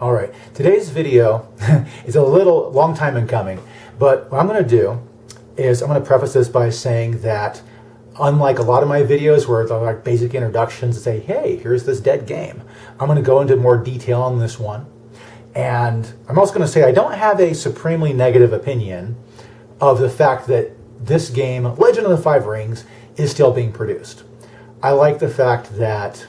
All right, today's video is a long time in coming, but what I'm going to do is I'm going to preface this by saying that unlike a lot of my videos where they're like basic introductions and say, hey, here's this dead game, I'm going to go into more detail on this one. And I'm also going to say I don't have a supremely negative opinion of the fact that this game, Legend of the Five Rings, is still being produced. I like the fact that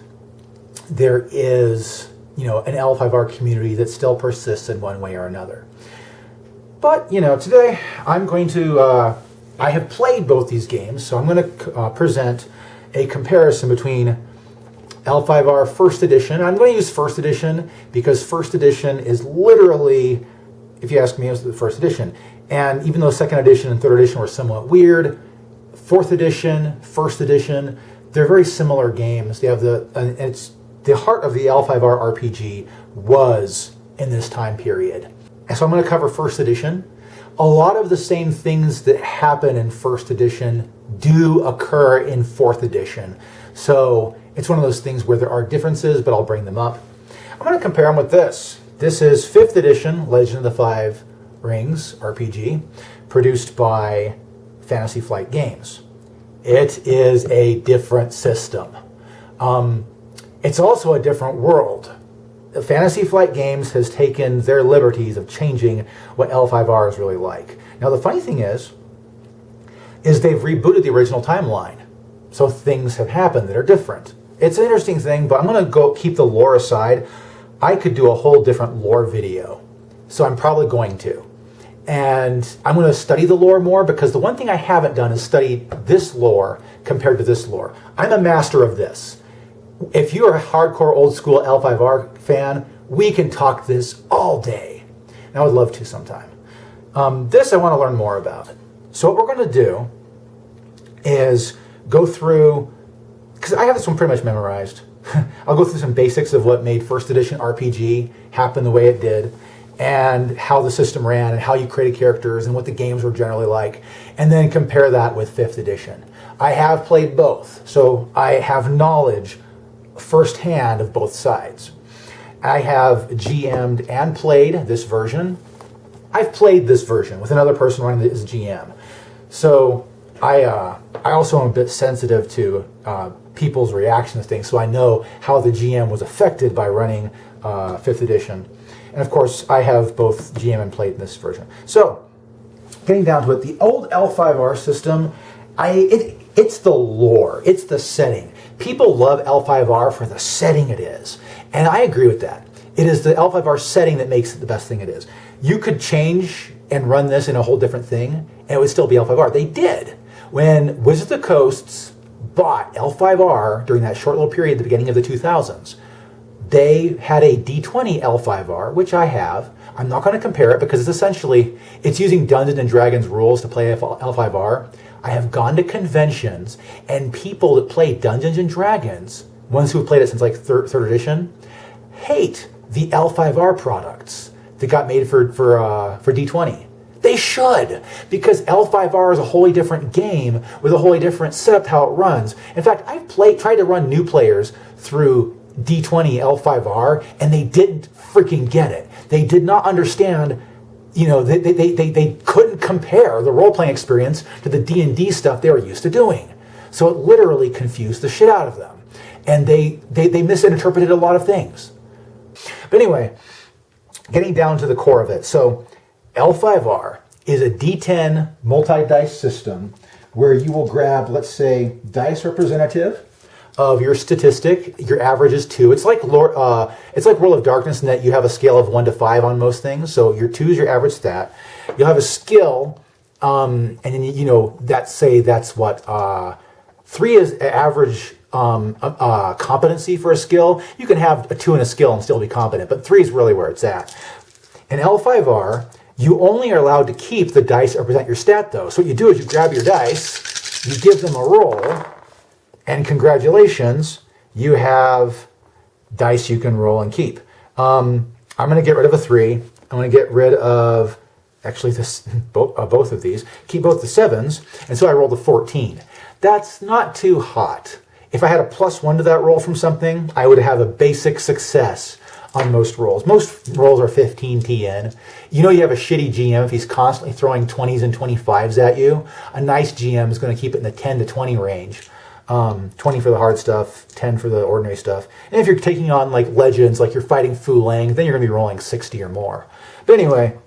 there is, an L5R community that still persists in one way or another. But, today I'm going to, I have played both these games, so I'm going to present a comparison between L5R First Edition. I'm going to use First Edition because First Edition is literally, if you ask me, it was the First Edition. And even though Second Edition and Third Edition were somewhat weird, Fourth Edition, First Edition, they're very similar games. They have it's the heart of the L5R RPG was in this time period. And so I'm going to cover First Edition. A lot of the same things that happen in First Edition do occur in Fourth Edition. So it's one of those things where there are differences, but I'll bring them up. I'm going to compare them with this. This is 5th Edition Legend of the Five Rings RPG, produced by Fantasy Flight Games. It is a different system. It's also a different world. Fantasy Flight Games has taken their liberties of changing what L5R is really like. Now the funny thing is they've rebooted the original timeline. So things have happened that are different. It's an interesting thing, but I'm going to keep the lore aside. I could do a whole different lore video. So I'm probably going to. And I'm going to study the lore more because the one thing I haven't done is study this lore compared to this lore. I'm a master of this. If you're a hardcore old school L5R fan, we can talk this all day. And I would love to sometime. This I want to learn more about. So what we're going to do is go through, because I have this one pretty much memorized. I'll go through some basics of what made First Edition RPG happen the way it did, and how the system ran, and how you created characters, and what the games were generally like, and then compare that with 5th Edition. I have played both, so I have knowledge firsthand of both sides. I have GM'd and played this version. I've played this version with another person running it as GM. So I also am a bit sensitive to people's reactions to things, so I know how the GM was affected by running 5th Edition. And of course, I have both GM and played in this version. So, getting down to it, the old L5R system, it's the lore, it's the setting. People love L5R for the setting it is. And I agree with that. It is the L5R setting that makes it the best thing it is. You could change and run this in a whole different thing, and it would still be L5R. They did. When Wizards of the Coasts bought L5R during that short little period at the beginning of the 2000s, they had a D20 L5R, which I have. I'm not going to compare it because it's using Dungeons & Dragons rules to play L5R. I have gone to conventions, and people that play Dungeons & Dragons, ones who have played it since like third edition, hate the L5R products that got made for D20. They should, because L5R is a wholly different game with a wholly different setup how it runs. In fact, I've tried to run new players through D20 L5R, and they didn't freaking get it. They did not understand. They couldn't compare the role-playing experience to the D&D stuff they were used to doing. So it literally confused the shit out of them. And they misinterpreted a lot of things. But anyway, getting down to the core of it. So L5R is a D10 multi-dice system where you will grab, let's say, dice representative of your statistic. Your average is 2. It's like World of Darkness in that you have a scale of 1 to 5 on most things. So your 2 is your average stat. You'll have a skill, and then that's what 3 is average competency for a skill. You can have a 2 in a skill and still be competent, but 3 is really where it's at. In L5R, you only are allowed to keep the dice that represent your stat, though. So what you do is you grab your dice, you give them a roll, and congratulations, you have dice you can roll and keep. I'm going to get rid of a 3. I'm going to get rid of, actually, both of these. Keep both the 7s, and so I rolled a 14. That's not too hot. If I had a +1 to that roll from something, I would have a basic success on most rolls. Most rolls are 15 TN. You know you have a shitty GM if he's constantly throwing 20s and 25s at you. A nice GM is going to keep it in the 10 to 20 range. 20 for the hard stuff, 10 for the ordinary stuff. And if you're taking on like legends, like you're fighting Fu Lang, then you're going to be rolling 60 or more. But anyway,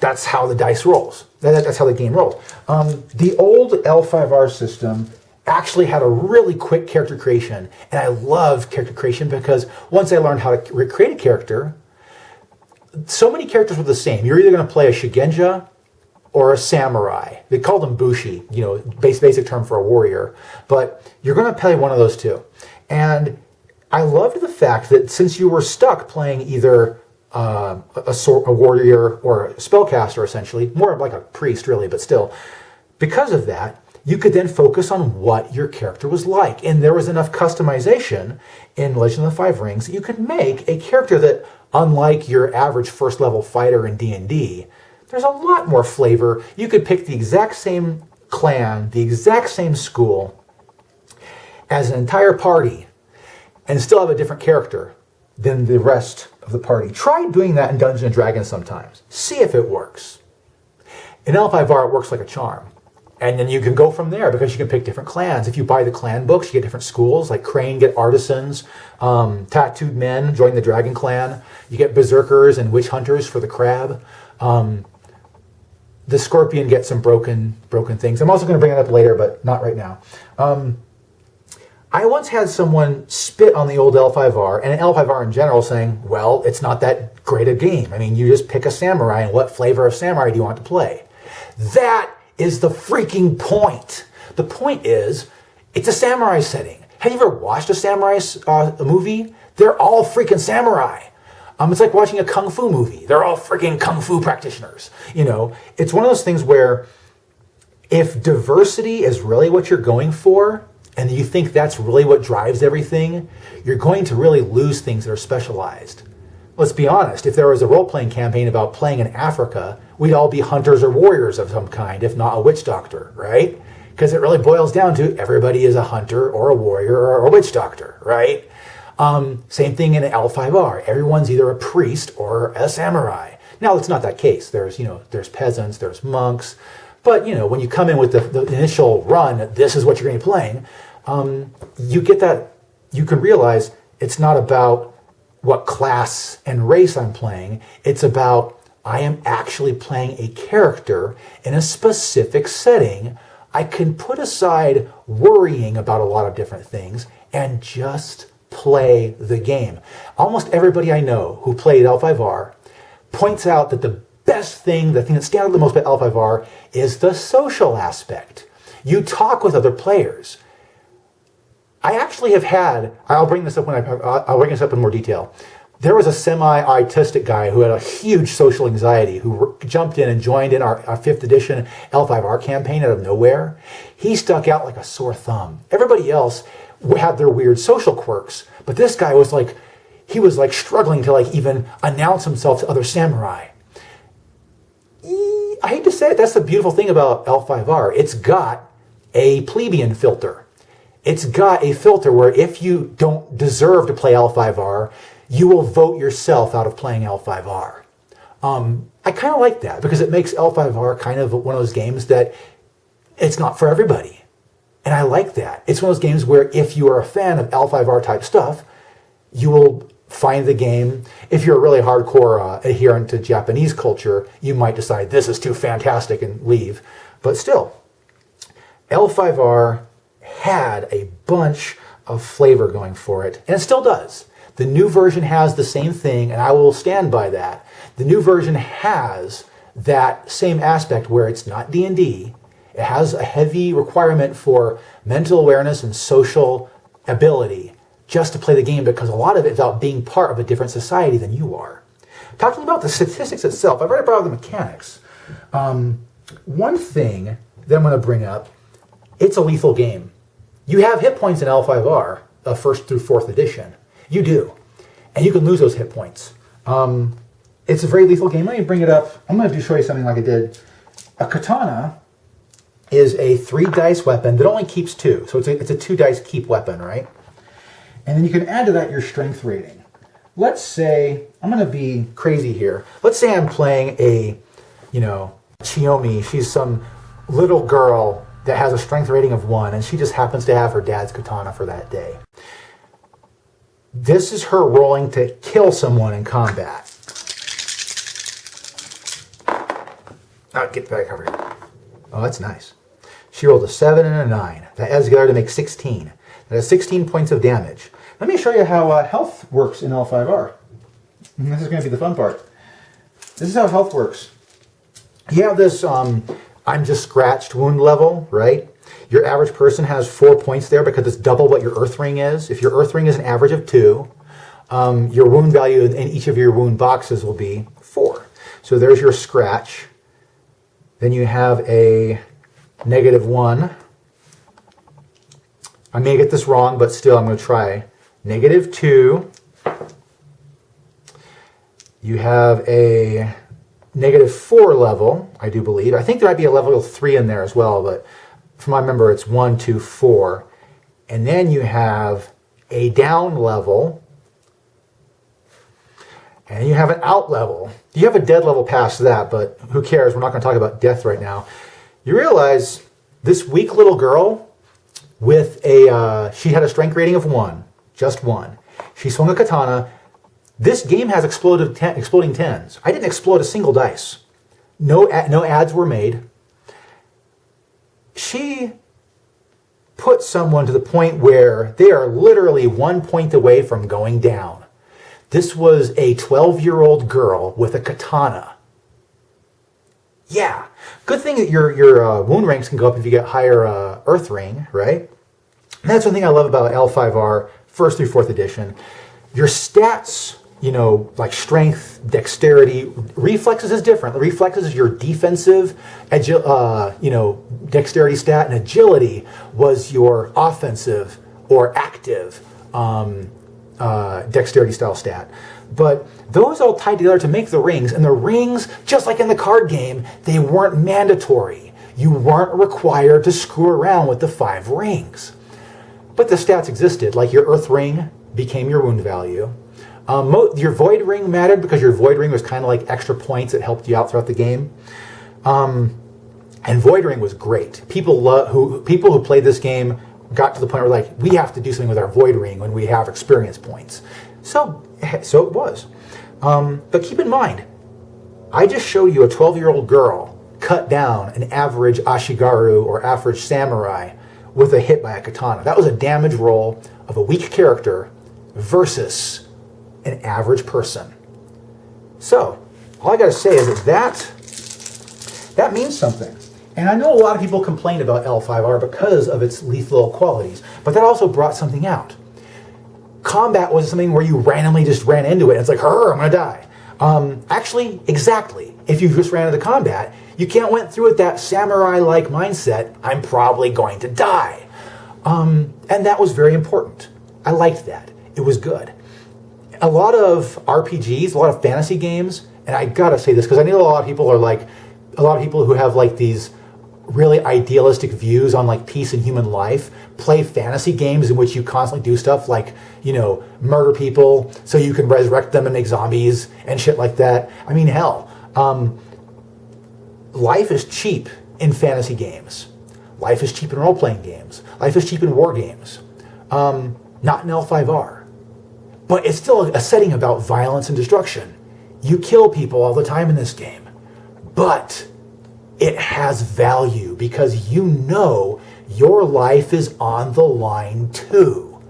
that's how the dice rolls. That's how the game rolls. The old L5R system actually had a really quick character creation, and I loved character creation because once I learned how to create a character, so many characters were the same. You're either going to play a Shigenja or a samurai. They called them bushi, you know, basic term for a warrior, but you're going to play one of those two. And I loved the fact that since you were stuck playing either a warrior or a spellcaster, essentially, more like a priest really, but still, because of that, you could then focus on what your character was like. And there was enough customization in Legend of the Five Rings that you could make a character that, unlike your average first level fighter in D&D, there's a lot more flavor. You could pick the exact same clan, the exact same school, as an entire party, and still have a different character than the rest of the party. Try doing that in Dungeons & Dragons sometimes. See if it works. In L5R, it works like a charm. And then you can go from there because you can pick different clans. If you buy the clan books, you get different schools. Like Crane get artisans, tattooed men join the dragon clan. You get berserkers and witch hunters for the crab. The scorpion gets some broken things. I'm also going to bring it up later, but not right now. I once had someone spit on the old L5R and L5R in general saying, well, it's not that great a game. I mean, you just pick a samurai, and what flavor of samurai do you want to play? That is the freaking point. The point is, it's a samurai setting. Have you ever watched a samurai movie? They're all freaking samurai. It's like watching a kung fu movie. They're all freaking kung fu practitioners. You know, it's one of those things where if diversity is really what you're going for, and you think that's really what drives everything, you're going to really lose things that are specialized. Let's be honest, if there was a role-playing campaign about playing in Africa, we'd all be hunters or warriors of some kind, if not a witch doctor, right? Because it really boils down to everybody is a hunter or a warrior or a witch doctor, right? Same thing in L5R. Everyone's either a priest or a samurai. Now, it's not that case. There's peasants, there's monks. But, when you come in with the initial run, this is what you're going to be playing, you get that, you can realize it's not about what class and race I'm playing. It's about I am actually playing a character in a specific setting. I can put aside worrying about a lot of different things and just play the game. Almost everybody I know who played L5R points out that the thing that stands out the most about L5R is the social aspect. You talk with other players. I actually have had, I'll bring this up I'll bring this up in more detail. There was a semi-autistic guy who had a huge social anxiety who jumped in and joined in our 5th edition L5R campaign out of nowhere. He stuck out like a sore thumb. Everybody else had their weird social quirks, but this guy was like, he was like struggling to like even announce himself to other samurai. I hate to say it, that's the beautiful thing about L5R. It's got a plebeian filter. It's got a filter where if you don't deserve to play L5R, you will vote yourself out of playing L5R. I kind of like that because it makes L5R kind of one of those games that it's not for everybody. And I like that. It's one of those games where if you are a fan of L5R type stuff, you will find the game. If you're a really hardcore adherent to Japanese culture, you might decide this is too fantastic and leave. But still, L5R had a bunch of flavor going for it, and it still does. The new version has the same thing, and I will stand by that. The new version has that same aspect where it's not D&D. It has a heavy requirement for mental awareness and social ability just to play the game, because a lot of it is about being part of a different society than you are. Talking about the statistics itself, I've already brought up the mechanics. One thing that I'm going to bring up, it's a lethal game. You have hit points in L5R, 1st through 4th edition. You do. And you can lose those hit points. It's a very lethal game. Let me bring it up. I'm going to show you something like I did. A katana is a 3-dice weapon that only keeps 2. So it's a 2-dice keep weapon, right? And then you can add to that your strength rating. Let's say, I'm going to be crazy here. Let's say I'm playing a, Chiyomi. She's some little girl that has a strength rating of 1, and she just happens to have her dad's katana for that day. This is her rolling to kill someone in combat. Oh, get back over here. Oh, that's nice. She rolled a 7 and a 9. That adds together to make 16. That has 16 points of damage. Let me show you how health works in L5R. And this is going to be the fun part. This is how health works. You have this I'm just scratched wound level, right? Your average person has 4 points there because it's double what your earth ring is. If your earth ring is an average of 2, your wound value in each of your wound boxes will be 4. So there's your scratch. Then you have a -1. I may get this wrong, but still I'm going to try. -2. You have a -4 level, I do believe. I think there might be a level 3 in there as well, but from what I remember, it's 1, 2, 4. And then you have a down level. And you have an out level. You have a dead level past that, but who cares? We're not going to talk about death right now. You realize this weak little girl with she had a strength rating of 1, just 1. She swung a katana. This game has exploding 10s. I didn't explode a single dice. No ads were made. She put someone to the point where they are literally 1 point away from going down. This was a 12-year-old girl with a katana. Yeah. Good thing that your wound ranks can go up if you get higher earth ring, right? And that's one thing I love about L5R, 1st through 4th edition. Your stats, like strength, dexterity, reflexes is different. The reflexes is your defensive, dexterity stat, and agility was your offensive or active dexterity style stat. But those all tied together to make the rings, and the rings, just like in the card game, they weren't mandatory. You weren't required to screw around with the 5 rings. But the stats existed, like your earth ring became your wound value. Your void ring mattered because your void ring was kind of like extra points that helped you out throughout the game. And void ring was great. People who played this game got to the point where like, we have to do something with our void ring when we have experience points. So it was. But keep in mind, I just showed you a 12-year-old girl cut down an average Ashigaru or average samurai with a hit by a katana. That was a damage roll of a weak character versus an average person. So, all I got to say is that means something. And I know a lot of people complained about L5R because of its lethal qualities, but that also brought something out. Combat was something where you randomly just ran into it, and it's like, I'm going to die. Actually, exactly. If you just ran into combat, you can't went through with that samurai-like mindset, I'm probably going to die. And that was very important. I liked that. It was good. A lot of RPGs, a lot of fantasy games, and I gotta say this because I know a lot of people who have like these really idealistic views on like peace and human life, play fantasy games in which you constantly do stuff like, murder people so you can resurrect them and make zombies and shit like that. I mean, hell, life is cheap in fantasy games. Life is cheap in role-playing games. Life is cheap in war games. Not in L5R. But it's still a setting about violence and destruction. You kill people all the time in this game. But it has value because your life is on the line too.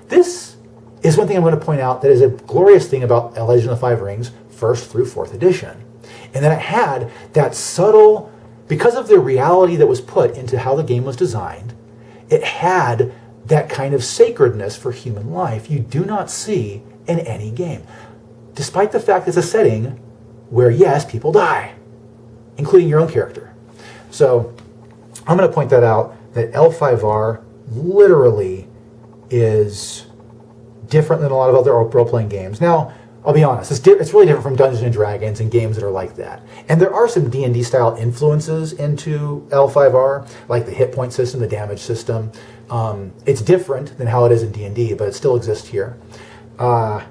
This is one thing I'm going to point out that is a glorious thing about Legend of the Five Rings, 1st through 4th edition. And that it had that subtle, because of the reality that was put into how the game was designed, it had that kind of sacredness for human life you do not see in any game. Despite the fact it's a setting where, yes, people die, including your own character. So I'm going to point that out, that L5R literally is different than a lot of other role-playing games. Now, I'll be honest, it's really different from Dungeons & Dragons and games that are like that. And there are some D&D style influences into L5R, like the hit point system, the damage system, It's different than how it is in D&D, but it still exists here. The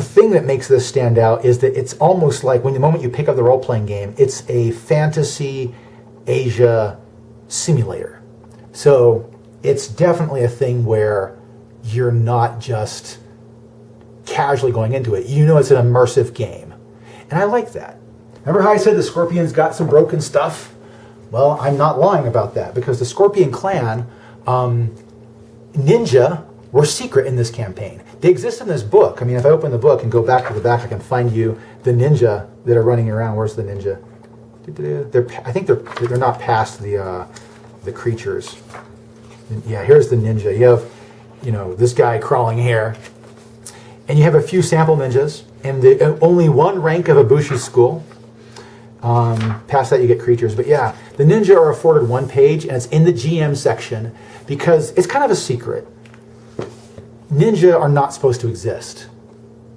thing that makes this stand out is that it's almost like when the moment you pick up the role-playing game, it's a fantasy Asia simulator. So it's definitely a thing where you're not just casually going into it. You know it's an immersive game. And I like that. Remember how I said the Scorpions got some broken stuff? Well, I'm not lying about that, because the Scorpion clan, ninja, were secret in this campaign. They exist in this book. I mean, if I open the book and go back to the back, I can find you the ninja that are running around. Where's the ninja? I think they're not past the creatures. Yeah, here's the ninja. You have, this guy crawling here, and you have a few sample ninjas, and only one rank of Ibushi school. Past that, you get creatures. But yeah, the ninja are afforded one page, and it's in the GM section because it's kind of a secret. Ninja are not supposed to exist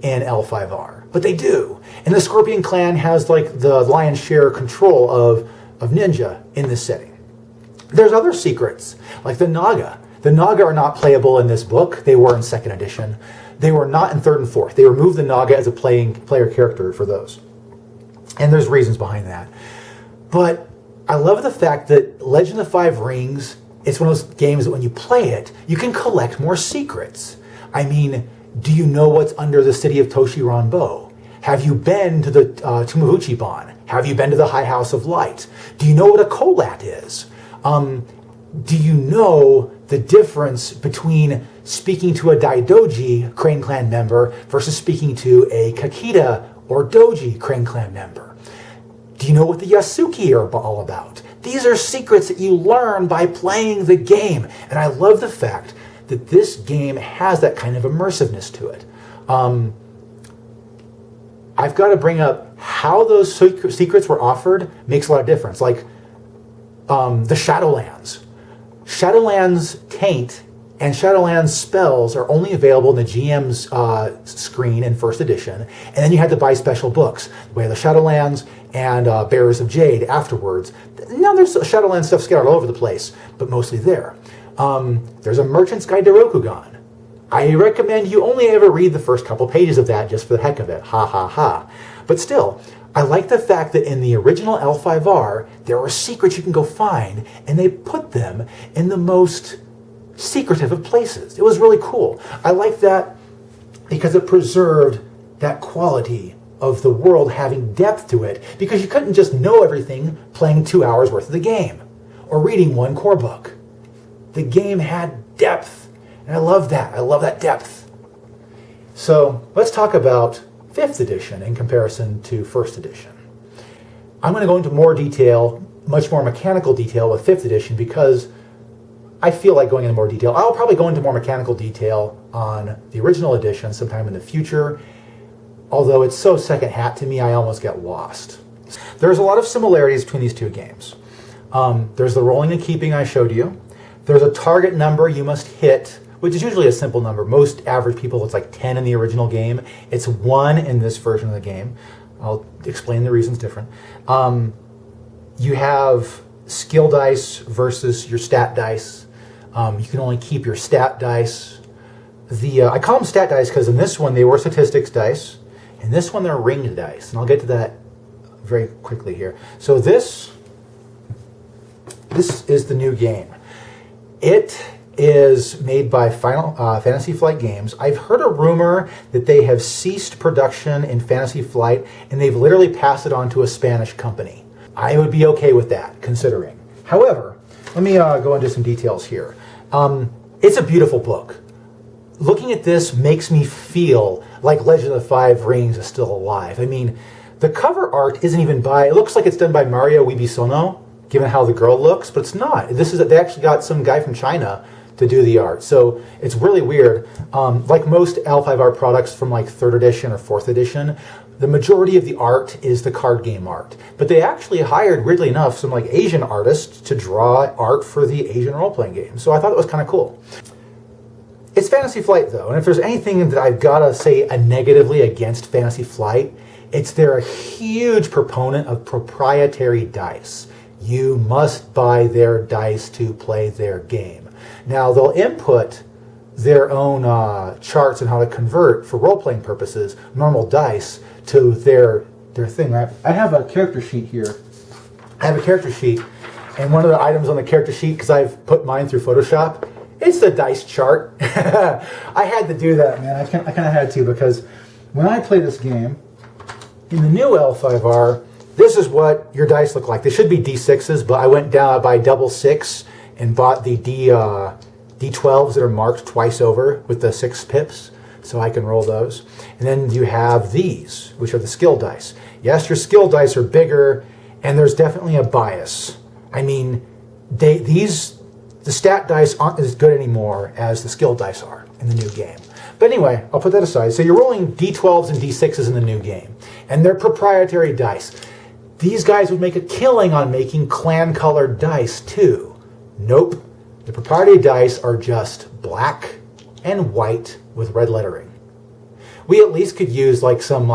in L5R, but they do. And the Scorpion clan has like the lion's share control of ninja in this setting. There's other secrets, like the Naga. The Naga are not playable in this book. They were in 2nd edition. They were not in 3rd and 4th. They removed the Naga as a player character for those. And there's reasons behind that. But I love the fact that Legend of the Five Rings, it's one of those games that when you play it, you can collect more secrets. I mean, do you know what's under the city of Toshiranbo? Have you been to the Tomb of Uchiban? Have you been to the High House of Light? Do you know what a Kolat is? Do you know the difference between speaking to a Daidoji Crane Clan member versus speaking to a Kakita or Doji Crane Clan member? Do you know what the Yasuki are all about? These are secrets that you learn by playing the game. And I love the fact that this game has that kind of immersiveness to it. I've got to bring up how those secrets were offered makes a lot of difference. Like the Shadowlands. Shadowlands Taint and Shadowlands spells are only available in the GM's screen in 1st edition, and then you had to buy special books, Way of the Shadowlands and Bearers of Jade afterwards. Now there's Shadowlands stuff scattered all over the place, but mostly there. There's a Merchant's Guide to Rokugan. I recommend you only ever read the first couple pages of that just for the heck of it. Ha ha ha. But still, I like the fact that in the original L5R, there were secrets you can go find, and they put them in the most secretive of places. It was really cool. I like that because it preserved that quality of the world having depth to it, because you couldn't just know everything playing 2 hours worth of the game or reading one core book. The game had depth, and I love that. I love that depth. So let's talk about 5th edition in comparison to 1st edition. I'm going to go into more detail, much more mechanical detail with 5th edition, because I feel like going into more detail. I'll probably go into more mechanical detail on the original edition sometime in the future, although it's so second hat to me, I almost get lost. There's a lot of similarities between these two games. There's the rolling and keeping I showed you. There's a target number you must hit, which is usually a simple number. Most average people, it's like 10 in the original game. It's 1 in this version of the game. I'll explain the reasons different. You have skill dice versus your stat dice. You can only keep your stat dice. I call them stat dice because in this one they were statistics dice. In this one they're ringed dice. And I'll get to that very quickly here. So this is the new game. It is made by Final Fantasy Flight Games. I've heard a rumor that they have ceased production in Fantasy Flight and they've literally passed it on to a Spanish company. I would be okay with that, considering. However, let me go into some details here. It's a beautiful book. Looking at this makes me feel like Legend of the Five Rings is still alive. I mean, the cover art isn't even it looks like it's done by Mario Wibisono, given how the girl looks, but it's not. They actually got some guy from China to do the art. So it's really weird. Like most L5R products from like 3rd edition or 4th edition, the majority of the art is the card game art. But they actually hired, weirdly enough, some like Asian artists to draw art for the Asian role-playing game. So I thought it was kind of cool. It's Fantasy Flight though, and if there's anything that I've got to say negatively against Fantasy Flight, it's they're a huge proponent of proprietary dice. You must buy their dice to play their game. Now, they'll input their own charts on how to convert, for role-playing purposes, normal dice to their thing. I have a character sheet here. I have a character sheet, and one of the items on the character sheet, because I've put mine through Photoshop, it's the dice chart. I had to do that, man. I kind of had to, because when I play this game, in the new L5R, this is what your dice look like. They should be D6s, but I went down by double 6 and bought the D12s that are marked twice over with the 6 pips, so I can roll those. And then you have these, which are the skill dice. Yes, your skill dice are bigger, and there's definitely a bias. I mean, the stat dice aren't as good anymore as the skill dice are in the new game. But anyway, I'll put that aside. So you're rolling D12s and D6s in the new game, and they're proprietary dice. These guys would make a killing on making clan-colored dice, too. Nope. The proprietary dice are just black and white with red lettering. We at least could use some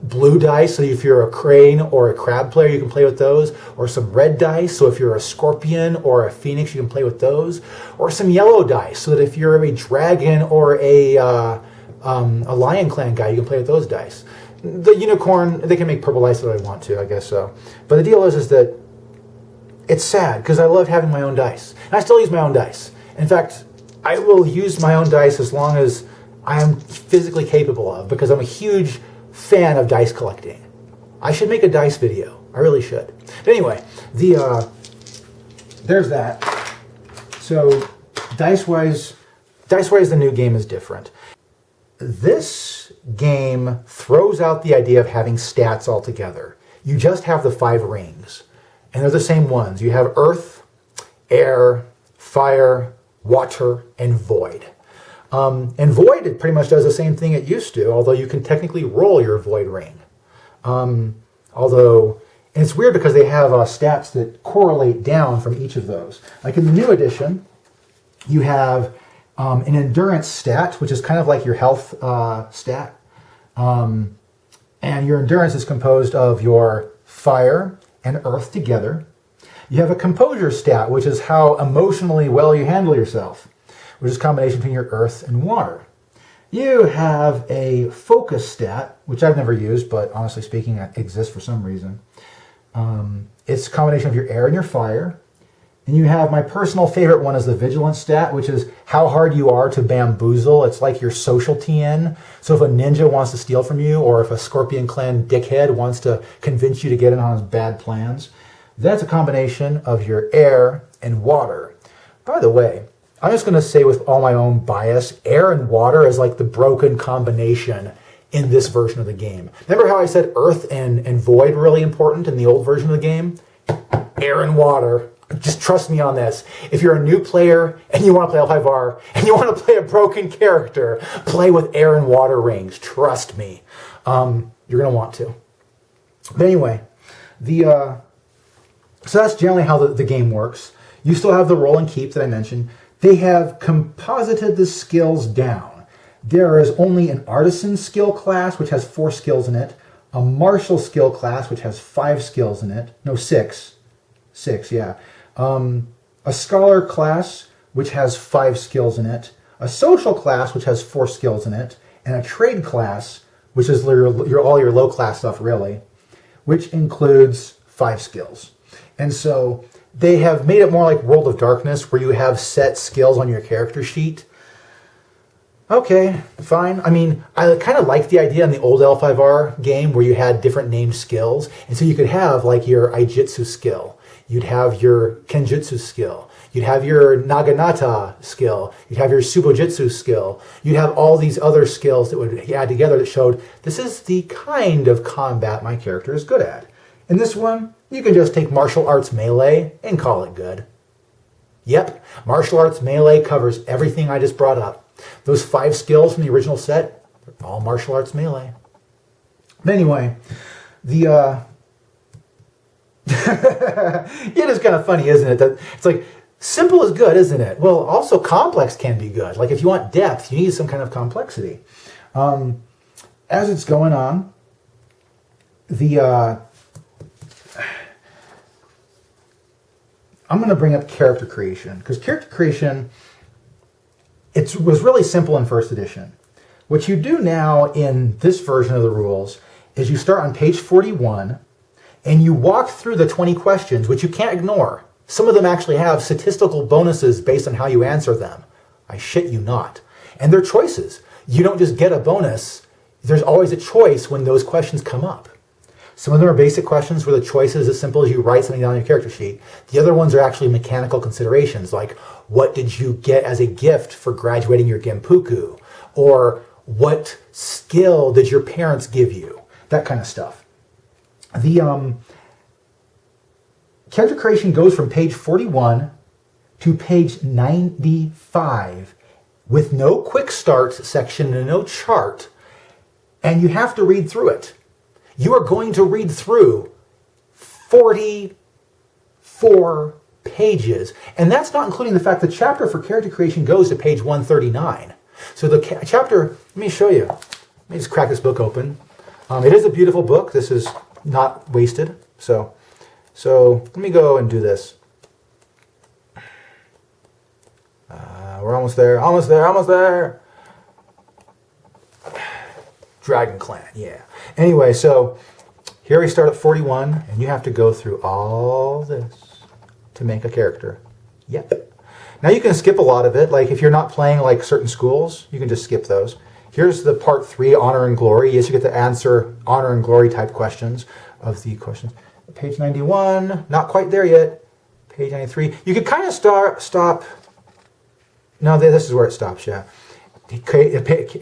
blue dice, so if you're a crane or a crab player, you can play with those, or some red dice, so if you're a scorpion or a phoenix, you can play with those, or some yellow dice, so that if you're a dragon or a lion clan guy, you can play with those dice. The unicorn, they can make purple dice if they want to, I guess so. But the deal is that it's sad, because I love having my own dice. And I still use my own dice. In fact, I will use my own dice as long as I am physically capable of, because I'm a huge fan of dice collecting. I should make a dice video. I really should. But anyway, there's that. So dice-wise, the new game is different. This game throws out the idea of having stats altogether. You just have the 5 rings, and they're the same ones. You have earth, air, fire, water, and void. And void, it pretty much does the same thing it used to, although you can technically roll your void ring. And it's weird because they have stats that correlate down from each of those. Like in the new edition, you have an endurance stat, which is kind of like your health stat. And your endurance is composed of your fire and earth together. You have a composure stat, which is how emotionally well you handle yourself, which is a combination between your earth and water. You have a focus stat, which I've never used, but honestly speaking, it exists for some reason. It's a combination of your air and your fire. And you have my personal favorite one is the vigilance stat, which is how hard you are to bamboozle. It's like your social TN. So if a ninja wants to steal from you, or if a Scorpion Clan dickhead wants to convince you to get in on his bad plans, that's a combination of your air and water. By the way, I'm just going to say with all my own bias, air and water is like the broken combination in this version of the game. Remember how I said earth and void were really important in the old version of the game? Air and water. Just trust me on this. If you're a new player and you want to play L5R and you want to play a broken character, play with air and water rings. Trust me. You're going to want to. But anyway, so that's generally how the game works. You still have the roll and keep that I mentioned. They have composited the skills down. There is only an artisan skill class, which has 4 skills in it. A martial skill class, which has 5 skills in it. No, 6. 6, yeah. A scholar class, which has 5 skills in it. A social class, which has 4 skills in it. And a trade class, which is all your low class stuff, really, which includes 5 skills. And so they have made it more like World of Darkness, where you have set skills on your character sheet. Okay, fine. I mean, I kind of like the idea in the old L5R game where you had different named skills. And so you could have like your Yarijutsu skill. You'd have your Kenjutsu skill. You'd have your Naginata skill. You'd have your Subojutsu skill. You'd have all these other skills that would add together that showed this is the kind of combat my character is good at. In this one, you can just take martial arts melee and call it good. Yep, martial arts melee covers everything I just brought up. Those 5 skills from the original set, they're all martial arts melee. But anyway, it is kind of funny, isn't it? That it's like, simple is good, isn't it? Well, also complex can be good. Like if you want depth, you need some kind of complexity. As it's going on, I'm going to bring up character creation, because character creation, it was really simple in first edition. What you do now in this version of the rules is you start on page 41 and you walk through the 20 questions, which you can't ignore. Some of them actually have statistical bonuses based on how you answer them. I shit you not. And they're choices. You don't just get a bonus. There's always a choice when those questions come up. Some of them are basic questions where the choice is as simple as you write something down on your character sheet. The other ones are actually mechanical considerations, like what did you get as a gift for graduating your Genpuku? Or what skill did your parents give you? That kind of stuff. The character creation goes from page 41 to page 95 with no quick start section and no chart, and you have to read through it. You are going to read through 44 pages, and that's not including the fact the chapter for character creation goes to page 139. So the chapter, let me show you. Let me just crack this book open. It is a beautiful book. This is not wasted. So let me go and do this. We're almost there. Almost there. Dragon Clan, yeah. Anyway, so here we start at 41, and you have to go through all this to make a character. Yep. Now you can skip a lot of it. Like if you're not playing like certain schools, you can just skip those. Here's the part 3, honor and glory. Yes, you get to answer honor and glory type questions of the questions. Page 91, not quite there yet. Page 93. You could kind of stop. No, this is where it stops, yeah.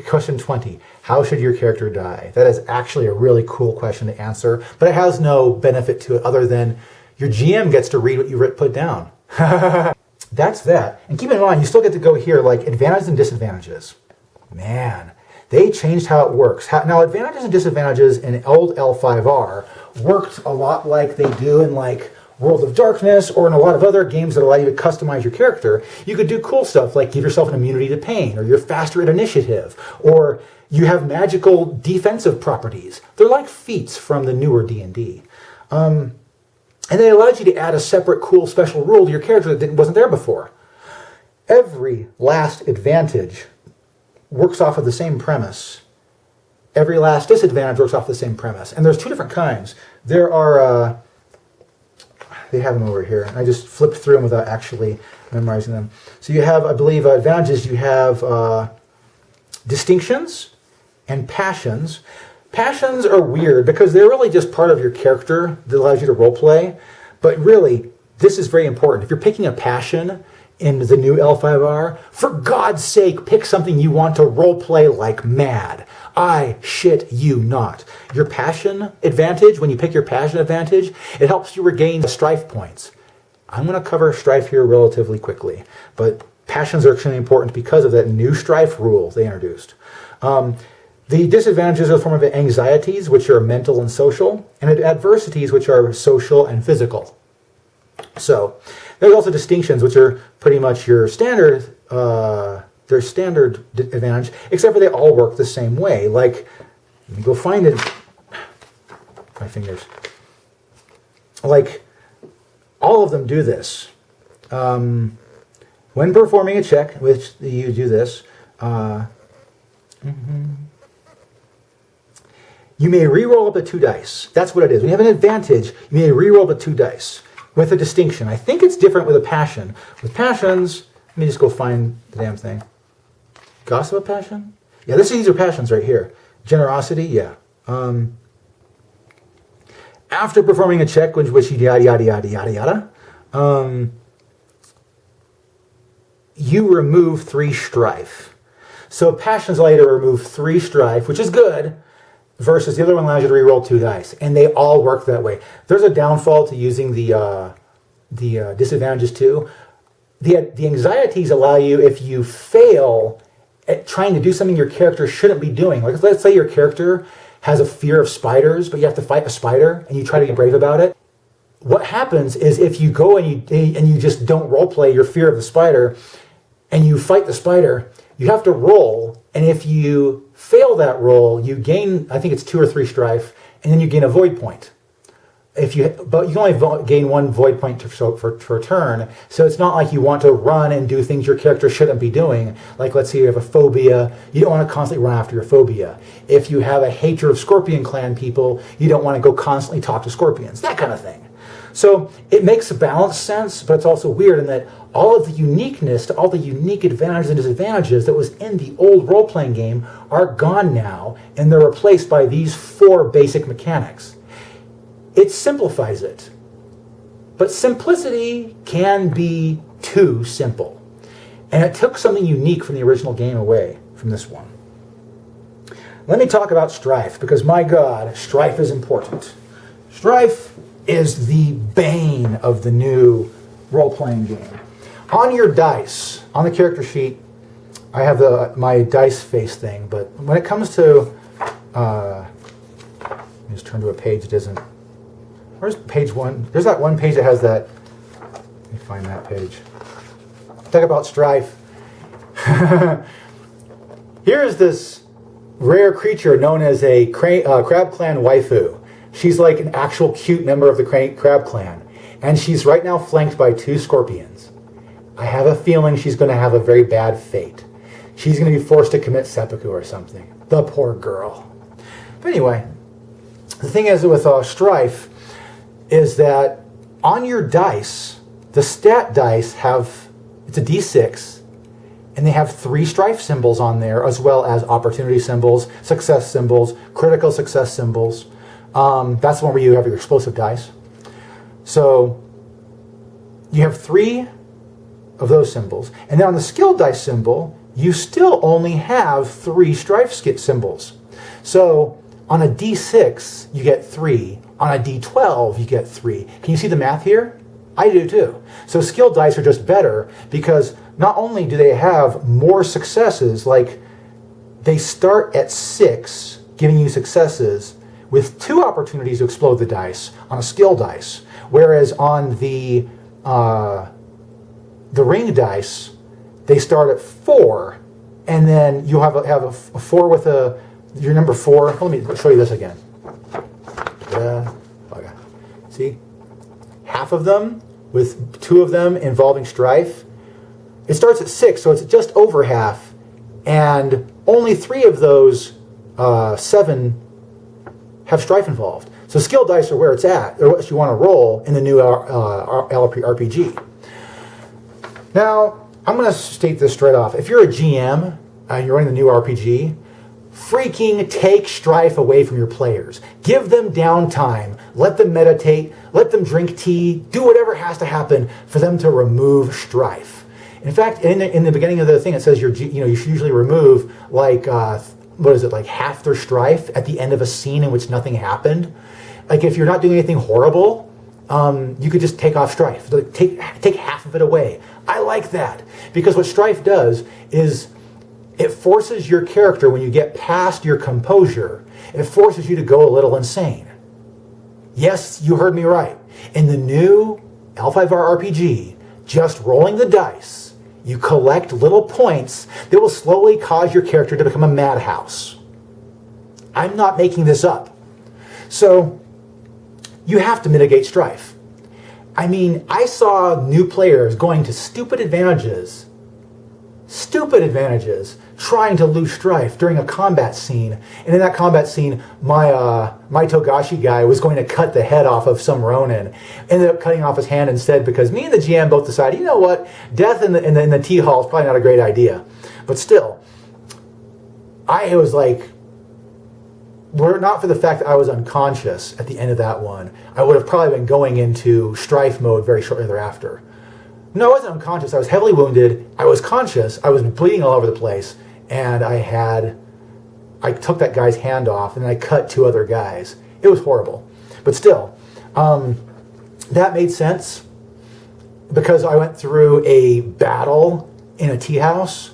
Question 20. How should your character die? That is actually a really cool question to answer, but it has no benefit to it other than your GM gets to read what you put down. That's that. And keep in mind, you still get to go here, like advantages and disadvantages. Man, they changed how it works. Now, advantages and disadvantages in old L5R worked a lot like they do in like World of Darkness or in a lot of other games that allow you to customize your character. You could do cool stuff like give yourself an immunity to pain, or you're faster at initiative, or you have magical defensive properties. They're like feats from the newer D&D. And they allowed you to add a separate cool special rule to your character that wasn't there before. Every last advantage works off of the same premise. Every last disadvantage works off the same premise. And there's 2 different kinds. There are, they have them over here. And I just flipped through them without actually memorizing them. So you have, I believe, advantages. You have distinctions and passions. Passions are weird because they're really just part of your character that allows you to roleplay. But really, this is very important. If you're picking a passion in the new L5R, for God's sake, pick something you want to roleplay like mad. I shit you not. Your passion advantage, when you pick your passion advantage, it helps you regain the Strife points. I'm going to cover Strife here relatively quickly, but passions are extremely important because of that new Strife rule they introduced. The disadvantages are the form of anxieties, which are mental and social, and adversities, which are social and physical. So there's also distinctions, which are pretty much your standard, their standard advantage, except for they all work the same way. Like, let me go find it. My fingers. Like, all of them do this. When performing a check, which you do this, you may re-roll up to 2 dice. That's what it is. When you have an advantage, you may re-roll up to 2 dice with a distinction. I think it's different with a passion. With passions, let me just go find the damn thing. Gossip of passion? Yeah, these are passions right here. Generosity, yeah. After performing a check, which you yada, yada, yada, yada, yada, you remove 3 strife. So passions allow you to remove 3 strife, which is good, versus the other one allows you to reroll 2 dice. And they all work that way. There's a downfall to using the disadvantages too. The anxieties allow you, if you fail at trying to do something your character shouldn't be doing. Like, let's say your character has a fear of spiders, but you have to fight a spider, and you try to be brave about it. What happens is if you go and you just don't roleplay your fear of the spider, and you fight the spider, you have to roll, and if you fail that roll, you gain, I think it's 2 or 3 strife, and then you gain a void point. but you can only gain one void point for turn, so it's not like you want to run and do things your character shouldn't be doing. Like, let's say you have a phobia, you don't want to constantly run after your phobia. If you have a hatred of Scorpion Clan people, you don't want to go constantly talk to scorpions, that kind of thing. So it makes a balanced sense, but it's also weird in that all of the uniqueness, all the unique advantages and disadvantages that was in the old role-playing game are gone now, and they're replaced by these 4 basic mechanics. It simplifies it. But simplicity can be too simple. And it took something unique from the original game away from this one. Let me talk about Strife, because my God, Strife is important. Strife is the bane of the new role-playing game. On your dice, on the character sheet, I have my dice face thing, but when it comes to... let me just turn to a page that isn't... Where's page 1? There's that one page that has that. Let me find that page. Talk about Strife. Here is this rare creature known as a Crab Clan waifu. She's like an actual cute member of the Crab Clan. And she's right now flanked by 2 scorpions. I have a feeling she's going to have a very bad fate. She's going to be forced to commit seppuku or something. The poor girl. But anyway, the thing is with Strife, is that on your dice, the stat dice have, it's a d6, and they have 3 Strife symbols on there, as well as opportunity symbols, success symbols, critical success symbols. That's the one where you have your explosive dice. So you have 3 of those symbols. And then on the skill dice symbol, you still only have 3 Strife symbols. So on a d6, you get 3. On a d12, you get 3. Can you see the math here? I do too. So skill dice are just better because not only do they have more successes, like they start at 6, giving you successes with 2 opportunities to explode the dice on a skill dice, whereas on the ring dice, they start at 4, and then you'll have a 4 with your number 4. Let me show you this again. Okay. See? Half of them with 2 of them involving Strife. It starts at 6, so it's just over half, and only 3 of those 7 have Strife involved. So skill dice are where it's at. They're what you want to roll in the new RPG. Now, I'm going to state this straight off. If you're a GM and you're running the new RPG, freaking take Strife away from your players. Give them downtime. Let them meditate. Let them drink tea. Do whatever has to happen for them to remove Strife. In fact, in the beginning of the thing, it says you should usually remove like half their Strife at the end of a scene in which nothing happened. Like if you're not doing anything horrible, you could just take off Strife. Take half of it away. I like that because what Strife does is it forces your character, when you get past your composure, it forces you to go a little insane. Yes, you heard me right. In the new L5R RPG, just rolling the dice, you collect little points that will slowly cause your character to become a madhouse. I'm not making this up. So, you have to mitigate Strife. I mean, I saw new players going to stupid advantages, trying to lose Strife during a combat scene. And in that combat scene, my Togashi guy was going to cut the head off of some Ronin. Ended up cutting off his hand instead because me and the GM both decided, you know what, death in the tea hall is probably not a great idea. But still, I was like, were it not for the fact that I was unconscious at the end of that one, I would have probably been going into Strife mode very shortly thereafter. No, I wasn't unconscious. I was heavily wounded. I was conscious. I was bleeding all over the place. And I took that guy's hand off and I cut 2 other guys. It was horrible. But still, that made sense because I went through a battle in a tea house.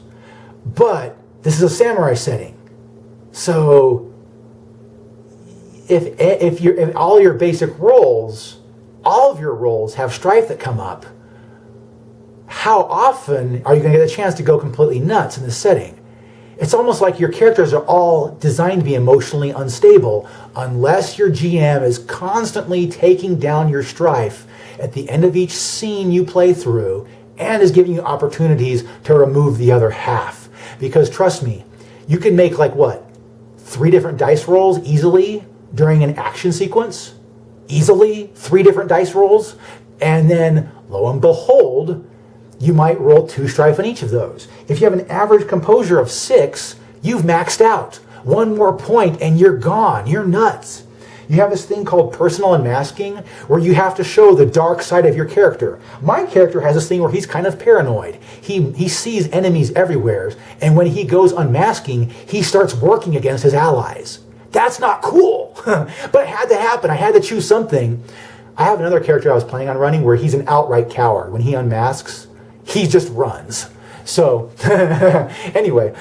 But this is a samurai setting. So if all of your rolls have Strife that come up, how often are you going to get a chance to go completely nuts in this setting? It's almost like your characters are all designed to be emotionally unstable unless your GM is constantly taking down your Strife at the end of each scene you play through and is giving you opportunities to remove the other half. Because trust me, you can make 3 different dice rolls easily during an action sequence. Easily 3 different dice rolls. And then, lo and behold, you might roll 2 Strife on each of those. If you have an average composure of 6, you've maxed out. 1 more point and you're gone. You're nuts. You have this thing called personal unmasking where you have to show the dark side of your character. My character has this thing where he's kind of paranoid. He sees enemies everywhere, and when he goes unmasking, he starts working against his allies. That's not cool, but it had to happen. I had to choose something. I have another character I was planning on running where he's an outright coward. When he unmasks, he just runs. So, anyway,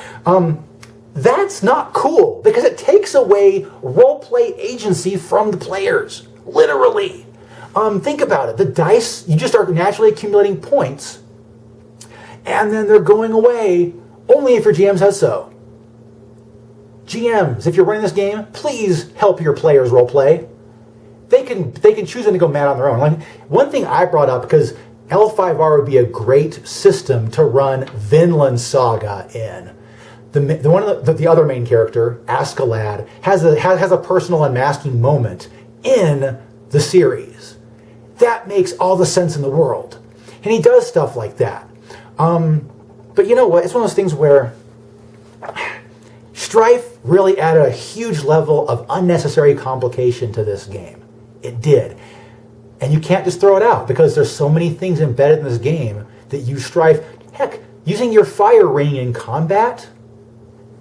that's not cool because it takes away roleplay agency from the players. Literally. Think about it. The dice, you just are naturally accumulating points, and then they're going away only if your GM says so. GMs, if you're running this game, please help your players roleplay. They can choose when to go mad on their own. One thing I brought up, because L5R would be a great system to run Vinland Saga in. The other main character, Askeladd, has a personal unmasking moment in the series. That makes all the sense in the world. And he does stuff like that. But you know what? It's one of those things where Strife really added a huge level of unnecessary complication to this game. It did. And you can't just throw it out because there's so many things embedded in this game that use Strife. Heck, using your fire ring in combat,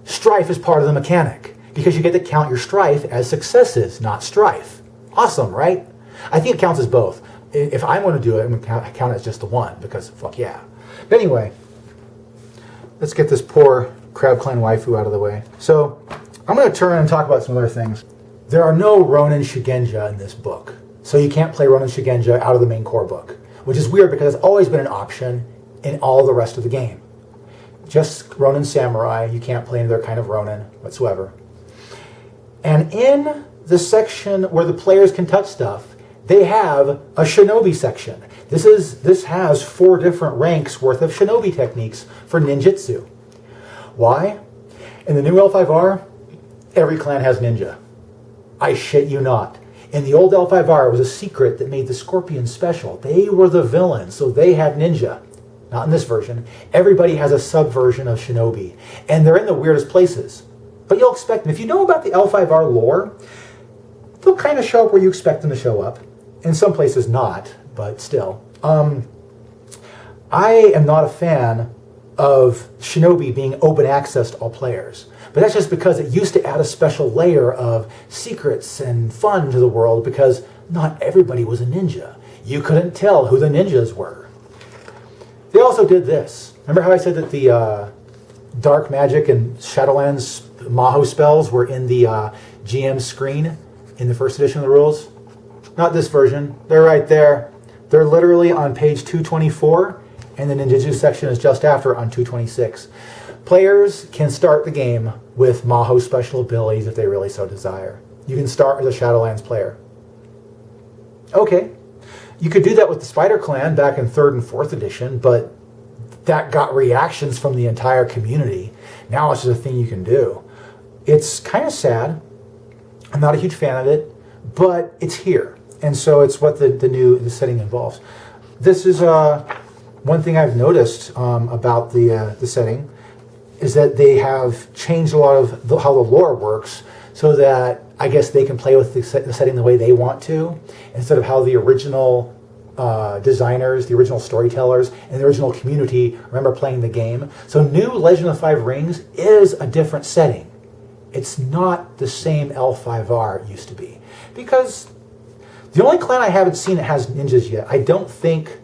Strife is part of the mechanic because you get to count your Strife as successes, not Strife. Awesome, right? I think it counts as both. If I want to do it, I'm going to count it as just the one because fuck yeah. But anyway, let's get this poor Crab Clan waifu out of the way. So I'm going to turn and talk about some other things. There are no Ronin Shigenja in this book. So you can't play Ronin Shigenja out of the main core book, which is weird because it's always been an option in all the rest of the game. Just Ronin Samurai, you can't play any other kind of Ronin whatsoever. And in the section where the players can touch stuff, they have a Shinobi section. This has 4 different ranks worth of Shinobi techniques for ninjutsu. Why? In the new L5R, every clan has ninja. I shit you not. In the old L5R, it was a secret that made the Scorpions special. They were the villains, so they had ninja. Not in this version. Everybody has a subversion of Shinobi, and they're in the weirdest places. But you'll expect them. If you know about the L5R lore, they'll kind of show up where you expect them to show up. In some places not, but still. I am not a fan of Shinobi being open access to all players. But that's just because it used to add a special layer of secrets and fun to the world because not everybody was a ninja. You couldn't tell who the ninjas were. They also did this. Remember how I said that the Dark Magic and Shadowlands Maho spells were in the GM screen in the first edition of the rules? Not this version. They're right there. They're literally on page 224, and the ninjutsu section is just after on 226. Players can start the game with Maho special abilities if they really so desire. You can start as a Shadowlands player. Okay. You could do that with the Spider Clan back in 3rd and 4th edition, but that got reactions from the entire community. Now it's just a thing you can do. It's kind of sad. I'm not a huge fan of it, but it's here. And so it's what the setting involves. This is one thing I've noticed about the setting is that they have changed a lot of how the lore works so that I guess they can play with the setting the way they want to instead of how the original designers, the original storytellers, and the original community remember playing the game. So new Legend of the Five Rings is a different setting. It's not the same L5R it used to be. Because the only clan I haven't seen that has ninjas yet, I don't think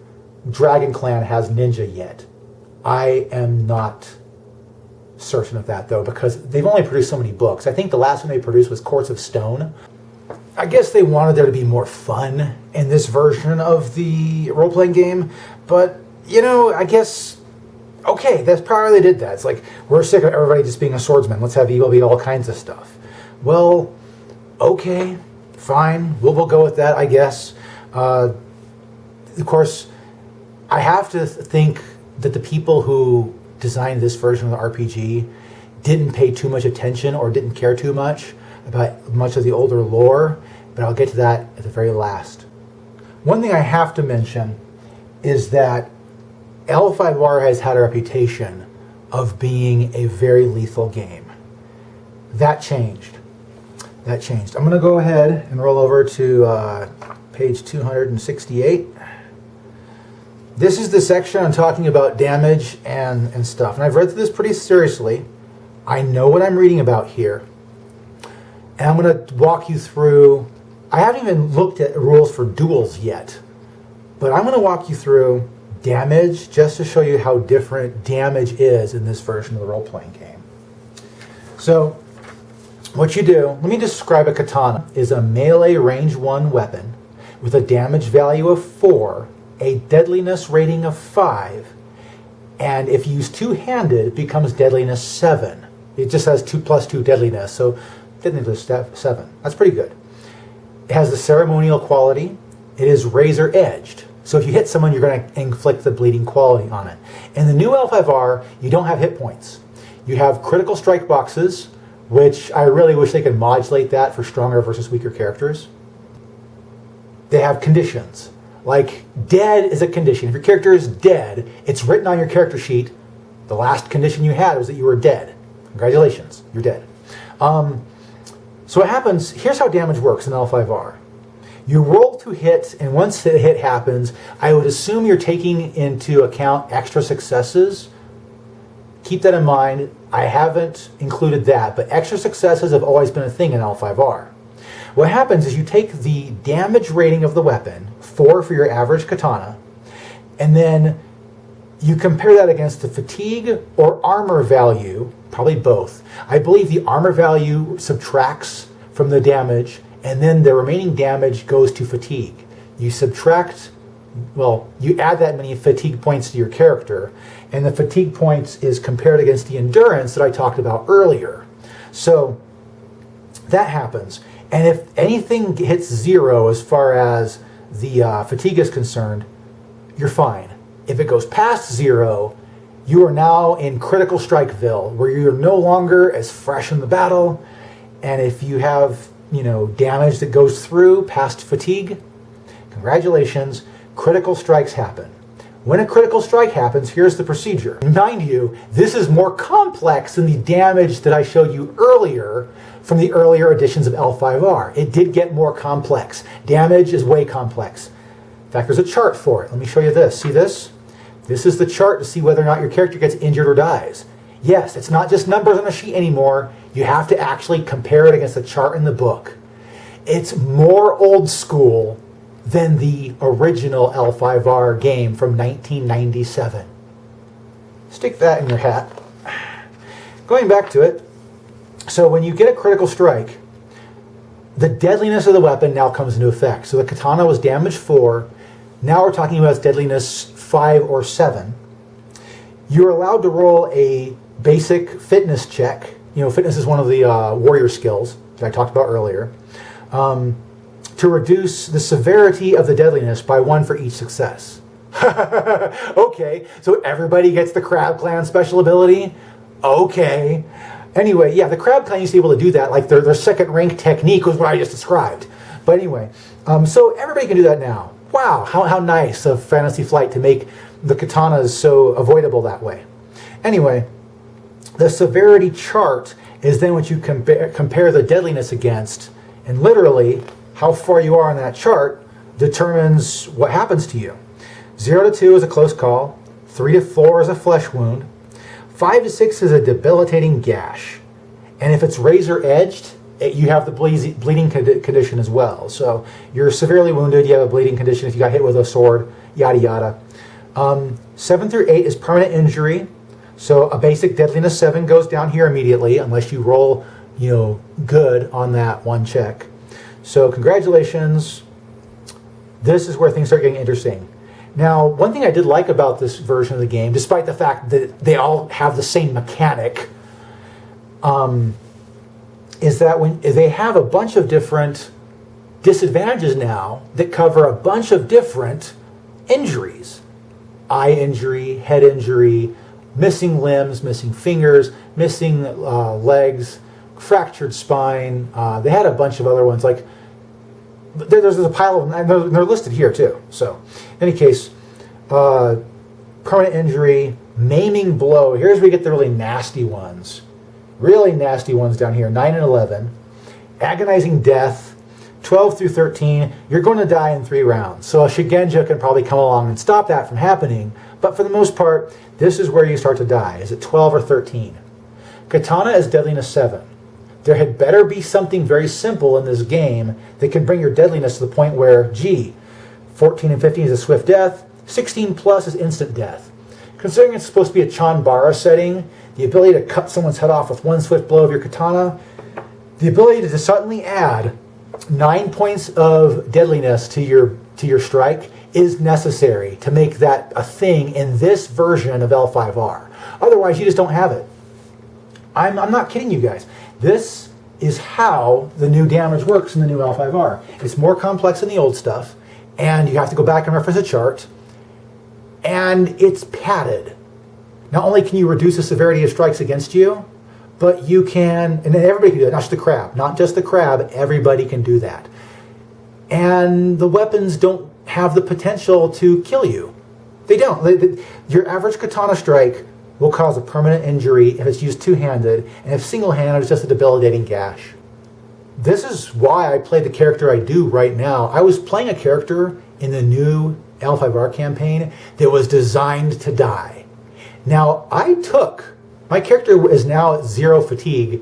Dragon Clan has ninja yet. I am not certain of that though, because they've only produced so many books. I think the last one they produced was Courts of Stone. I guess they wanted there to be more fun in this version of the role-playing game, but you know, I guess Okay, that's probably they did that. It's like, we're sick of everybody just being a swordsman. Let's have evil be all kinds of stuff. Well, okay, fine. We'll go with that, I guess. Of course, I have to think that the people who designed this version of the RPG didn't pay too much attention or didn't care too much about much of the older lore, but I'll get to that at the very last. One thing I have to mention is that L5R has had a reputation of being a very lethal game. That changed. I'm going to go ahead and roll over to page 268. This is the section I'm talking about damage and stuff. And I've read through this pretty seriously. I know what I'm reading about here. And I'm going to walk you through. I haven't even looked at rules for duels yet. But I'm going to walk you through damage just to show you how different damage is in this version of the role-playing game. So, what you do, let me describe a katana, is a melee range 1 weapon with a damage value of 4, a deadliness rating of 5, and if used two-handed, it becomes deadliness 7. It just has 2 plus 2 deadliness, so deadliness 7. That's pretty good. It has the ceremonial quality. It is razor-edged. So if you hit someone, you're going to inflict the bleeding quality on it. In the new L5R, you don't have hit points. You have critical strike boxes, which I really wish they could modulate that for stronger versus weaker characters. They have conditions. Like, dead is a condition. If your character is dead, it's written on your character sheet. The last condition you had was that you were dead. Congratulations, you're dead. So what happens, here's how damage works in L5R. You roll to hit, and once the hit happens, I would assume you're taking into account extra successes. Keep that in mind. I haven't included that, but extra successes have always been a thing in L5R. What happens is you take the damage rating of the weapon, 4 for your average katana, and then you compare that against the fatigue or armor value, probably both. I believe the armor value subtracts from the damage, and then the remaining damage goes to fatigue. You subtract, well, you add that many fatigue points to your character, and the fatigue points is compared against the endurance that I talked about earlier. So that happens. And if anything hits 0 as far as the fatigue is concerned, you're fine. If it goes past 0, you are now in critical strikeville, where you're no longer as fresh in the battle. And if you have, damage that goes through past fatigue, congratulations, critical strikes happen. When a critical strike happens, here's the procedure. Mind you, this is more complex than the damage that I showed you earlier from the earlier editions of L5R. It did get more complex. Damage is way complex. In fact, there's a chart for it. Let me show you this. See this? This is the chart to see whether or not your character gets injured or dies. Yes, it's not just numbers on a sheet anymore. You have to actually compare it against the chart in the book. It's more old school than the original L5R game from 1997. Stick that in your hat. Going back to it, so when you get a critical strike, the deadliness of the weapon now comes into effect. So the katana was damage 4. Now we're talking about its deadliness 5 or 7. You're allowed to roll a basic fitness check. Fitness is one of the warrior skills that I talked about earlier. To reduce the severity of the deadliness by 1 for each success. Okay, so everybody gets the Crab Clan special ability? Okay. Anyway, yeah, the Crab Clan used to be able to do that, like their second rank technique was what I just described. But anyway, so everybody can do that now. Wow, how nice of Fantasy Flight to make the katanas so avoidable that way. Anyway, the severity chart is then what you compare the deadliness against, and literally, how far you are on that chart determines what happens to you. 0 to 2 is a close call. 3 to 4 is a flesh wound. 5 to 6 is a debilitating gash. And if it's razor-edged, you have the bleeding condition as well. So you're severely wounded, you have a bleeding condition if you got hit with a sword, yada yada. 7 through 8 is permanent injury. So a basic deadliness 7 goes down here immediately unless you roll, good on that one check. So congratulations. This is where things start getting interesting. Now, one thing I did like about this version of the game, despite the fact that they all have the same mechanic, is that when they have a bunch of different disadvantages now that cover a bunch of different injuries. Eye injury, head injury, missing limbs, missing fingers, missing legs, fractured spine. They had a bunch of other ones. Like there's a pile of them, and they're listed here too. So, in any case, permanent injury, maiming blow. Here's where you get the really nasty ones. Really nasty ones down here, 9 and 11. Agonizing death, 12 through 13. You're going to die in 3 rounds. So a Shigenja can probably come along and stop that from happening. But for the most part, this is where you start to die. Is it 12 or 13? Katana is deadliness 7. There had better be something very simple in this game that can bring your deadliness to the point where, 14 and 15 is a swift death, 16 plus is instant death. Considering it's supposed to be a Chanbara setting, the ability to cut someone's head off with one swift blow of your katana, the ability to suddenly add 9 points of deadliness to your strike is necessary to make that a thing in this version of L5R. Otherwise, you just don't have it. I'm not kidding you guys. This is how the new damage works in the new L5R. It's more complex than the old stuff, and you have to go back and reference a chart, and it's padded. Not only can you reduce the severity of strikes against you, but you can, and then everybody can do it, not just the crab. Not just the crab, everybody can do that. And the weapons don't have the potential to kill you. They don't. Your average katana strike will cause a permanent injury if it's used two-handed, and if single-handed, it's just a debilitating gash. This is why I play the character I do right now. I was playing a character in the new L5R campaign that was designed to die. Now, my character is now at 0 fatigue,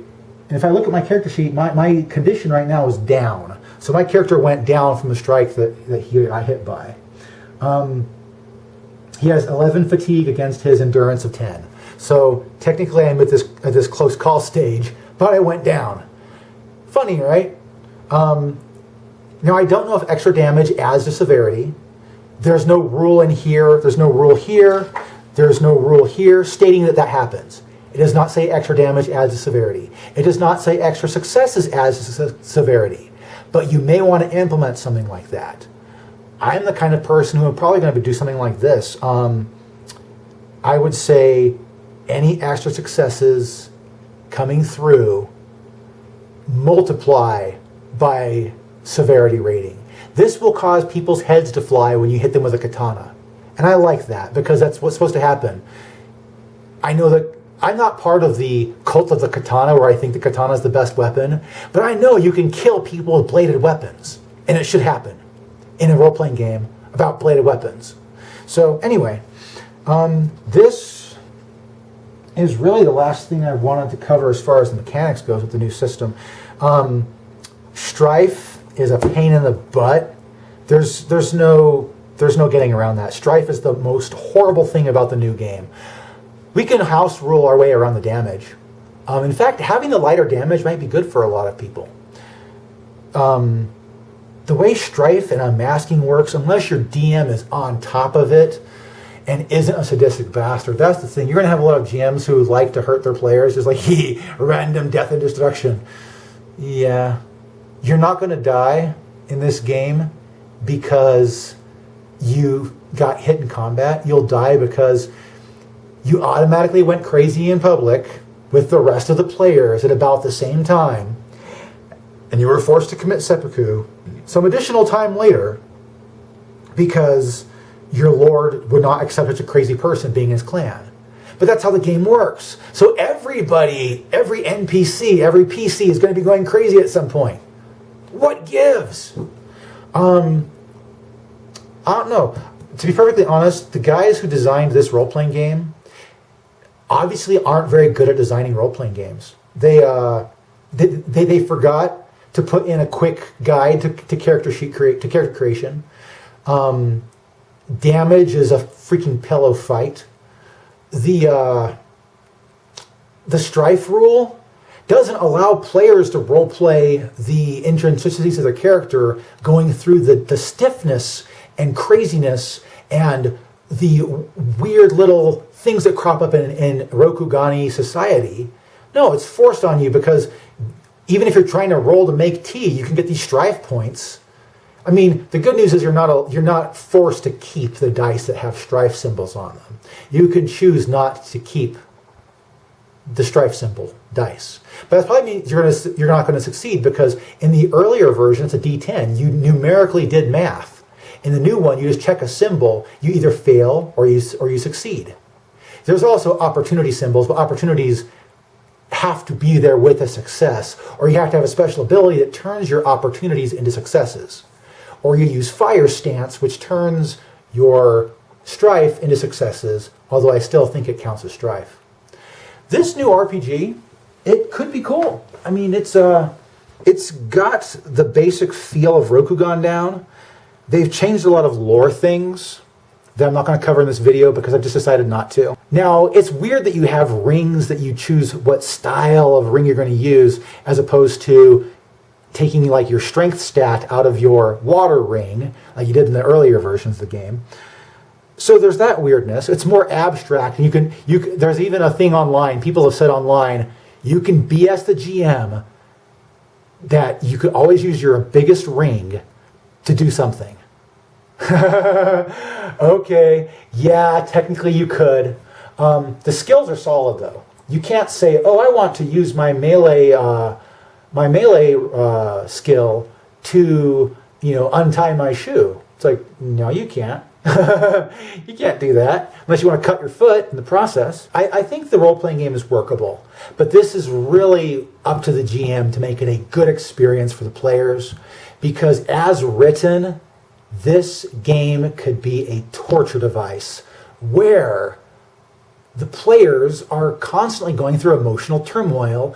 and if I look at my character sheet, my condition right now is down. So my character went down from the strike that I hit by. He has 11 fatigue against his endurance of 10. So technically I'm at this close call stage, but I went down. Funny, right? Now I don't know if extra damage adds to severity. There's no rule in here. There's no rule here. There's no rule here stating that happens. It does not say extra damage adds to severity. It does not say extra successes adds to severity. But you may want to implement something like that. I'm the kind of person who am probably going to do something like this. I would say any extra successes coming through multiply by severity rating. This will cause people's heads to fly when you hit them with a katana. And I like that because that's what's supposed to happen. I know that I'm not part of the cult of the katana where I think the katana is the best weapon, but I know you can kill people with bladed weapons. And it should happen in a role-playing game about bladed weapons. So anyway, this is really the last thing I wanted to cover as far as the mechanics goes with the new system. Strife is a pain in the butt. There's no getting around that. Strife is the most horrible thing about the new game. We can house rule our way around the damage. In fact, having the lighter damage might be good for a lot of people. The way Strife and unmasking works, unless your DM is on top of it and isn't a sadistic bastard, that's the thing. You're going to have a lot of GMs who like to hurt their players. Just like, random death and destruction. Yeah. You're not going to die in this game because you got hit in combat. You'll die because you automatically went crazy in public with the rest of the players at about the same time, and you were forced to commit seppuku some additional time later because your lord would not accept such a crazy person being in his clan. But that's how the game works. So everybody, every NPC, every PC is going to be going crazy at some point. What gives? I don't know. To be perfectly honest, the guys who designed this role-playing game obviously aren't very good at designing role-playing games. They forgot to put in a quick guide to character creation. Damage is a freaking pillow fight. The Strife rule doesn't allow players to roleplay the intricacies of their character going through the stiffness and craziness and the weird little things that crop up in Rokugani society. No, it's forced on you because even if you're trying to roll to make tea, you can get these strife points. I mean, the good news is you're not forced to keep the dice that have strife symbols on them. You can choose not to keep the strife symbol dice. But that probably means you're not going to succeed, because in the earlier version, it's a D10. You numerically did math. In the new one, you just check a symbol. You either fail or you succeed. There's also opportunity symbols, but opportunities have to be there with a success, or you have to have a special ability that turns your opportunities into successes. Or you use fire stance, which turns your strife into successes, although I still think it counts as strife. This new RPG, it could be cool. I mean, it's got the basic feel of Rokugan down. They've changed a lot of lore things that I'm not going to cover in this video because I've just decided not to. Now, it's weird that you have rings that you choose what style of ring you're going to use, as opposed to taking like your strength stat out of your water ring, like you did in the earlier versions of the game. So there's that weirdness. It's more abstract. You can there's even a thing online. People have said online, you can BS the GM that you could always use your biggest ring to do something. Okay, yeah, technically you could. The skills are solid though. You can't say, oh, I want to use my melee skill to, untie my shoe. It's like, no, you can't. You can't do that unless you want to cut your foot in the process. I think the role-playing game is workable, but this is really up to the GM to make it a good experience for the players, because as written, this game could be a torture device where the players are constantly going through emotional turmoil.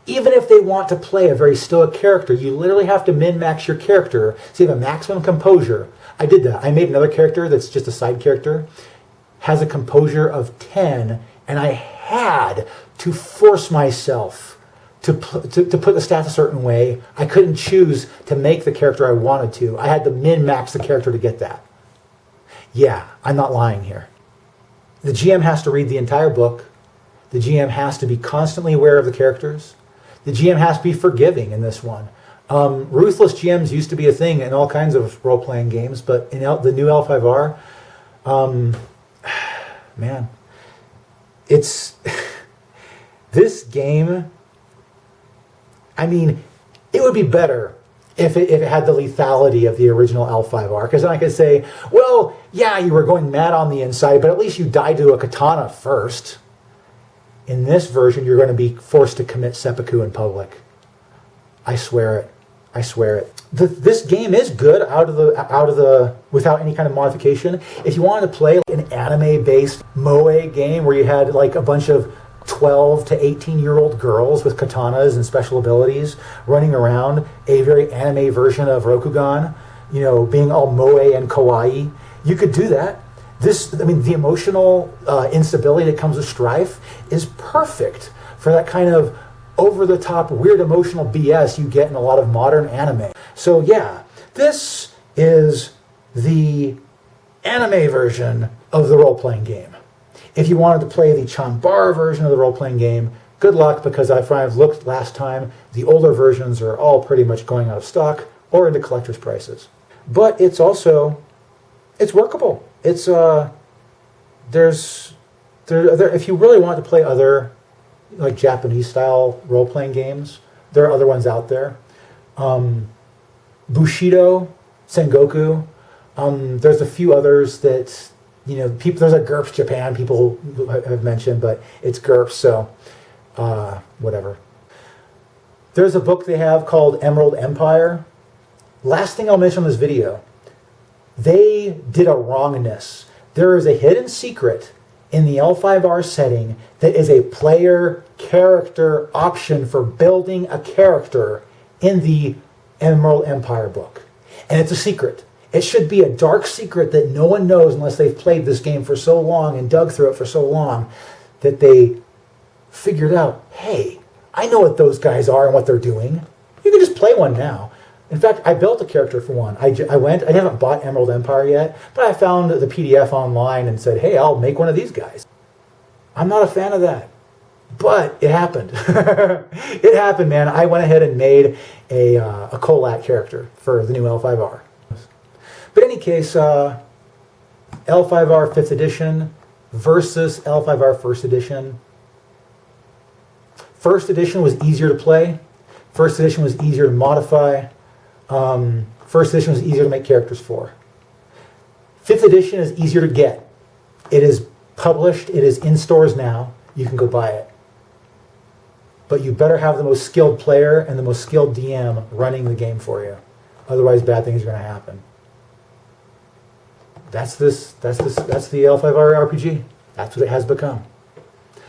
Even if they want to play a very stoic character, you literally have to min-max your character so you have a maximum composure. I did that. I made another character that's just a side character, has a composure of 10, and I had to force myself to put the stats a certain way. I couldn't choose to make the character I wanted to. I had to min-max the character to get that. Yeah, I'm not lying here. The GM has to read the entire book. The GM has to be constantly aware of the characters. The GM has to be forgiving in this one. Ruthless GMs used to be a thing in all kinds of role-playing games, but in the new L5R, man, it's this game. I mean, it would be better if it had the lethality of the original L5R, because then I could say, well, yeah, you were going mad on the inside, but at least you died to a katana first. In this version, you're going to be forced to commit seppuku in public. I swear it. I swear it. This game is good out of the without any kind of modification. If you wanted to play an anime-based moe game where you had like a bunch of 12 to 18-year-old girls with katanas and special abilities running around, a very anime version of Rokugan, being all moe and kawaii, you could do that. The emotional instability that comes with Strife is perfect for that kind of over-the-top, weird emotional BS you get in a lot of modern anime. So yeah, this is the anime version of the role-playing game. If you wanted to play the Chanbara version of the role-playing game, good luck, because I've looked last time, the older versions are all pretty much going out of stock or into collector's prices. But it's workable. It's if you really want to play other like Japanese style role-playing games, there are other ones out there. Bushido, Sengoku. There's a few others that people. There's a GURPS Japan people have mentioned, but it's GURPS, so whatever. There's a book they have called Emerald Empire. Last thing I'll mention on this video. They did a wrongness. There is a hidden secret in the L5R setting that is a player character option for building a character in the Emerald Empire book. And it's a secret. It should be a dark secret that no one knows unless they've played this game for so long and dug through it for so long that they figured out, hey, I know what those guys are and what they're doing. You can just play one now. In fact, I built a character for one. I haven't bought Emerald Empire yet, but I found the PDF online and said, hey, I'll make one of these guys. I'm not a fan of that, but it happened. It happened, man. I went ahead and made a Colat character for the new L5R. But in any case, L5R 5th edition versus L5R 1st edition. First edition was easier to play. First edition was easier to modify. First edition was easier to make characters for. 5th edition is easier to get. It is published. It is in stores now. You can go buy it. But you better have the most skilled player and the most skilled DM running the game for you. Otherwise, bad things are going to happen. That's the L5R RPG. That's what it has become.